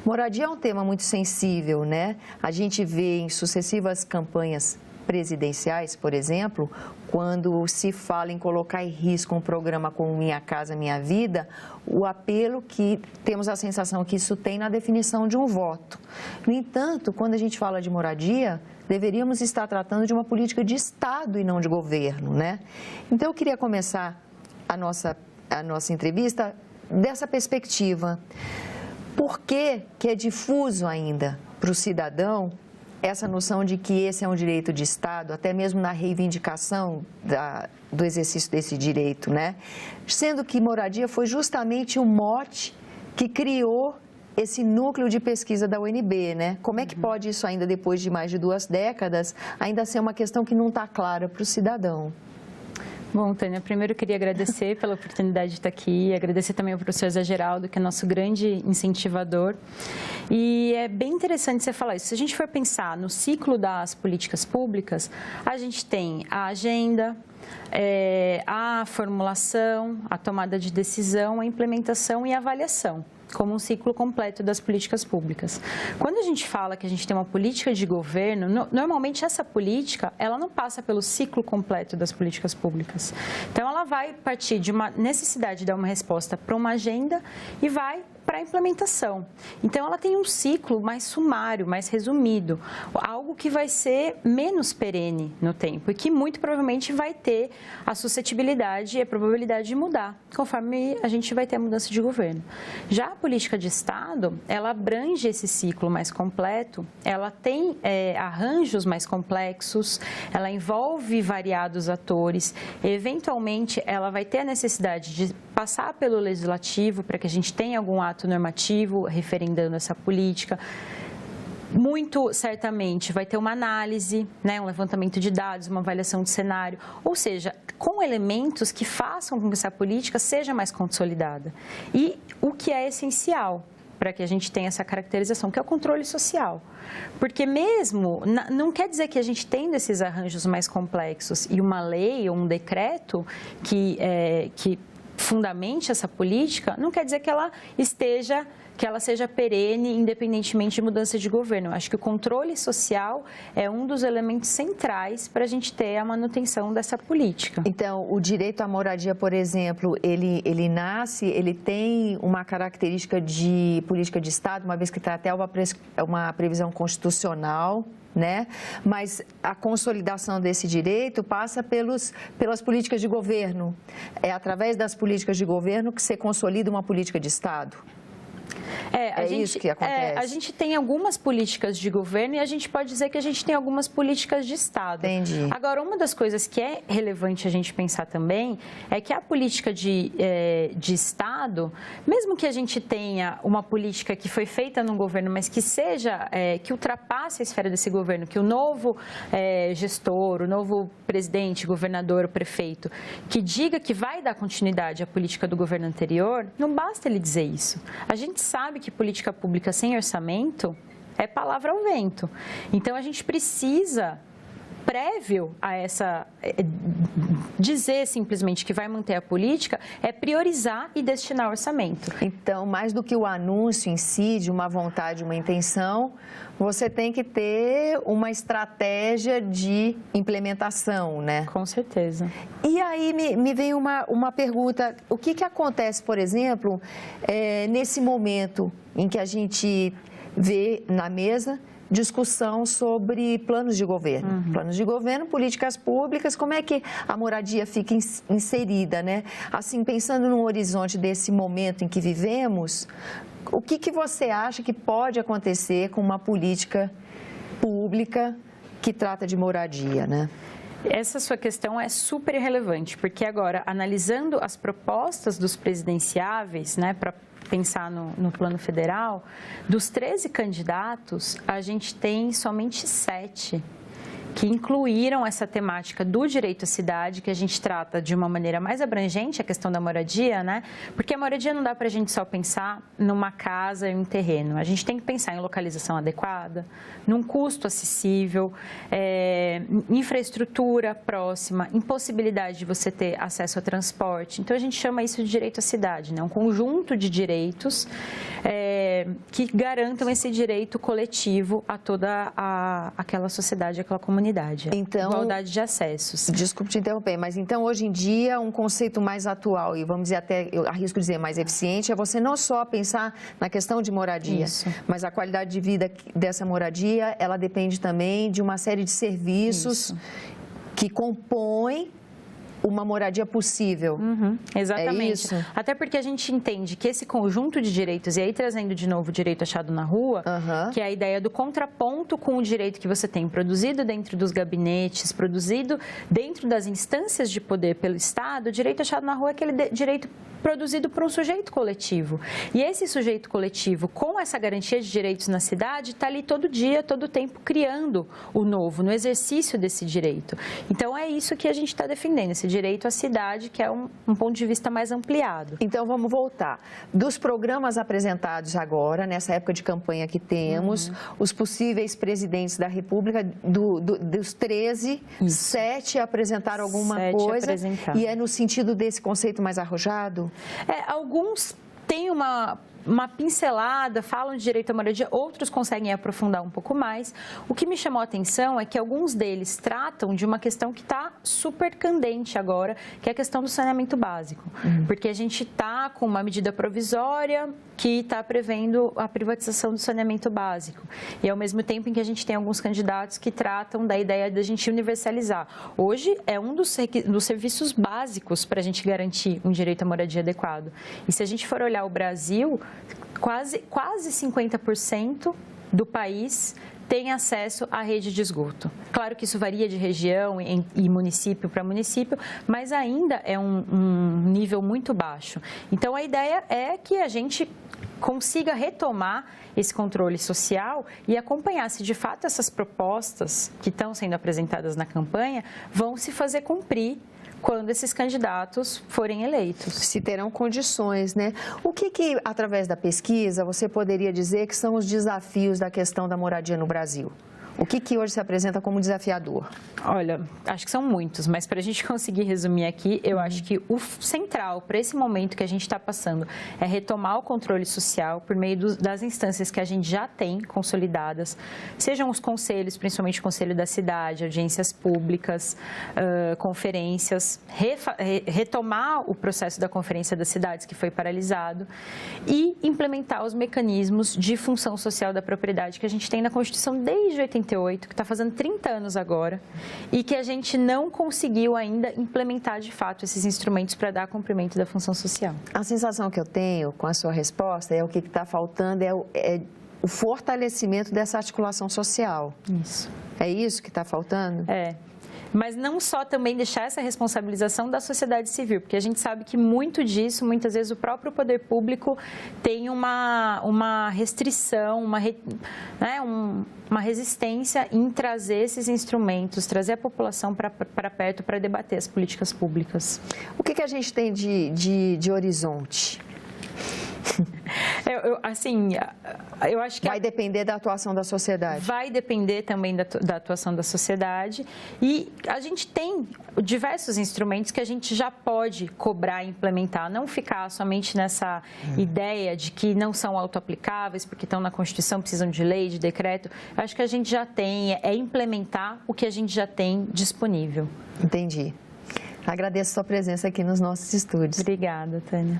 Moradia é um tema muito sensível, né? A gente vê em sucessivas campanhas presidenciais, por exemplo, quando se fala em colocar em risco um programa como Minha Casa Minha Vida, o apelo que temos a sensação que isso tem na definição de um voto. No entanto, quando a gente fala de moradia, deveríamos estar tratando de uma política de Estado e não de governo, né? Então, eu queria começar a nossa entrevista dessa perspectiva. Por que é difuso ainda para o cidadão essa noção de que esse é um direito de Estado, até mesmo na reivindicação do exercício desse direito, né? Sendo que moradia foi justamente o mote que criou esse núcleo de pesquisa da UNB, né? Como é que pode isso ainda, depois de mais de 2 décadas, ainda ser uma questão que não está clara para o cidadão? Bom, Tânia, primeiro eu queria agradecer pela oportunidade de estar aqui, agradecer também ao professor Zé Geraldo, que é nosso grande incentivador. E é bem interessante você falar isso. Se a gente for pensar no ciclo das políticas públicas, a gente tem a agenda, a formulação, a tomada de decisão, a implementação e a avaliação, como um ciclo completo das políticas públicas. Quando a gente fala que a gente tem uma política de governo, normalmente essa política, ela não passa pelo ciclo completo das políticas públicas. Então, ela vai partir de uma necessidade de dar uma resposta para uma agenda e vai para a implementação. Então, ela tem um ciclo mais sumário, mais resumido, algo que vai ser menos perene no tempo e que muito provavelmente vai ter a suscetibilidade e a probabilidade de mudar, conforme a gente vai ter a mudança de governo. Já a política de Estado, ela abrange esse ciclo mais completo, ela tem arranjos mais complexos, ela envolve variados atores, eventualmente ela vai ter a necessidade de passar pelo legislativo para que a gente tenha algum ato normativo referendando essa política. Muito certamente vai ter uma análise, né, um levantamento de dados, uma avaliação de cenário, ou seja, com elementos que façam com que essa política seja mais consolidada. E o que é essencial para que a gente tenha essa caracterização, que é o controle social. Porque mesmo, não quer dizer que a gente tendo esses arranjos mais complexos e uma lei ou um decreto que fundamente essa política, não quer dizer que ela seja perene, independentemente de mudança de governo. Eu acho que o controle social é um dos elementos centrais para a gente ter a manutenção dessa política. Então, o direito à moradia, por exemplo, ele tem uma característica de política de Estado, uma vez que tem até uma previsão constitucional, né? Mas a consolidação desse direito passa pelas políticas de governo. É através das políticas de governo que se consolida uma política de Estado. Isso que acontece? A gente tem algumas políticas de governo e a gente pode dizer que a gente tem algumas políticas de Estado. Entendi. Agora, uma das coisas que é relevante a gente pensar também é que a política de Estado, mesmo que a gente tenha uma política que foi feita num governo, mas que que ultrapasse a esfera desse governo, que o novo gestor, o novo presidente, governador, prefeito, que diga que vai dar continuidade à política do governo anterior, não basta ele dizer isso. A gente sabe que política pública sem orçamento é palavra ao vento. Então, a gente precisa, prévio a dizer simplesmente que vai manter a política, é priorizar e destinar orçamento. Então, mais do que o anúncio em si, de uma vontade, uma intenção, você tem que ter uma estratégia de implementação, né? Com certeza. E aí me vem uma pergunta, o que acontece, por exemplo, nesse momento em que a gente vê na mesa discussão sobre planos de governo. Uhum. Planos de governo, políticas públicas, como é que a moradia fica inserida, né? Assim, pensando num horizonte desse momento em que vivemos, o que você acha que pode acontecer com uma política pública que trata de moradia, né? Essa sua questão é super relevante, porque agora, analisando as propostas dos presidenciáveis, né, para pensar no plano federal, dos 13 candidatos, a gente tem somente 7 que incluíram essa temática do direito à cidade, que a gente trata de uma maneira mais abrangente, a questão da moradia, né? Porque a moradia não dá para a gente só pensar numa casa e um terreno. A gente tem que pensar em localização adequada, num custo acessível, infraestrutura próxima, impossibilidade de você ter acesso a transporte. Então, a gente chama isso de direito à cidade, né? Um conjunto de direitos que garantam esse direito coletivo a toda aquela sociedade, aquela comunidade. Então, igualdade de acessos. Desculpe te interromper, mas então hoje em dia um conceito mais atual e vamos dizer até, eu arrisco dizer, mais eficiente é você não só pensar na questão de moradia, mas a qualidade de vida dessa moradia, ela depende também de uma série de serviços que compõem uma moradia possível. Exatamente. É isso? Até porque a gente entende que esse conjunto de direitos, e aí trazendo de novo o direito achado na rua, que é a ideia do contraponto com o direito que você tem produzido dentro dos gabinetes, produzido dentro das instâncias de poder pelo Estado, o direito achado na rua é aquele direito produzido por um sujeito coletivo. E esse sujeito coletivo, com essa garantia de direitos na cidade, está ali todo dia, todo tempo, criando o novo, no exercício desse direito. Então, é isso que a gente está defendendo, esse direito à cidade, que é um ponto de vista mais ampliado. Então, vamos voltar. Dos programas apresentados agora, nessa época de campanha que temos, os possíveis presidentes da República, dos 13, 7 apresentaram alguma coisa, e é no sentido desse conceito mais arrojado? Alguns têm uma pincelada, falam de direito à moradia, outros conseguem aprofundar um pouco mais. O que me chamou a atenção é que alguns deles tratam de uma questão que está super candente agora, que é a questão do saneamento básico. Porque a gente está com uma medida provisória que está prevendo a privatização do saneamento básico. E ao mesmo tempo em que a gente tem alguns candidatos que tratam da ideia de a gente universalizar. Hoje é um dos serviços básicos para a gente garantir um direito à moradia adequado. E se a gente for olhar o Brasil, quase 50% do país tem acesso à rede de esgoto. Claro que isso varia de região e município para município, mas ainda é um nível muito baixo. Então, a ideia é que a gente consiga retomar esse controle social e acompanhar se de fato essas propostas que estão sendo apresentadas na campanha vão se fazer cumprir quando esses candidatos forem eleitos. Se terão condições, né? O que, através da pesquisa, você poderia dizer que são os desafios da questão da moradia no Brasil? O que hoje se apresenta como desafiador? Olha, acho que são muitos, mas para a gente conseguir resumir aqui, eu acho que o central para esse momento que a gente está passando é retomar o controle social por meio das instâncias que a gente já tem consolidadas, sejam os conselhos, principalmente o Conselho da Cidade, audiências públicas, conferências, retomar o processo da Conferência das Cidades, que foi paralisado, e implementar os mecanismos de função social da propriedade que a gente tem na Constituição desde 88, que está fazendo 30 anos agora, e que a gente não conseguiu ainda implementar de fato esses instrumentos para dar cumprimento da função social. A sensação que eu tenho com a sua resposta é o que está faltando é o fortalecimento dessa articulação social. Isso. É isso que está faltando? Mas não só também deixar essa responsabilização da sociedade civil, porque a gente sabe que muito disso, muitas vezes, o próprio poder público tem uma restrição, uma resistência em trazer esses instrumentos, trazer a população para perto para debater as políticas públicas. O que a gente tem de horizonte? Eu acho que vai depender da atuação da sociedade. Vai depender também da atuação da sociedade, e a gente tem diversos instrumentos que a gente já pode cobrar e implementar, não ficar somente nessa ideia de que não são autoaplicáveis porque estão na Constituição, precisam de lei, de decreto. Eu acho que a gente já tem, é implementar o que a gente já tem disponível. Entendi. Agradeço a sua presença aqui nos nossos estúdios. Obrigada, Tânia.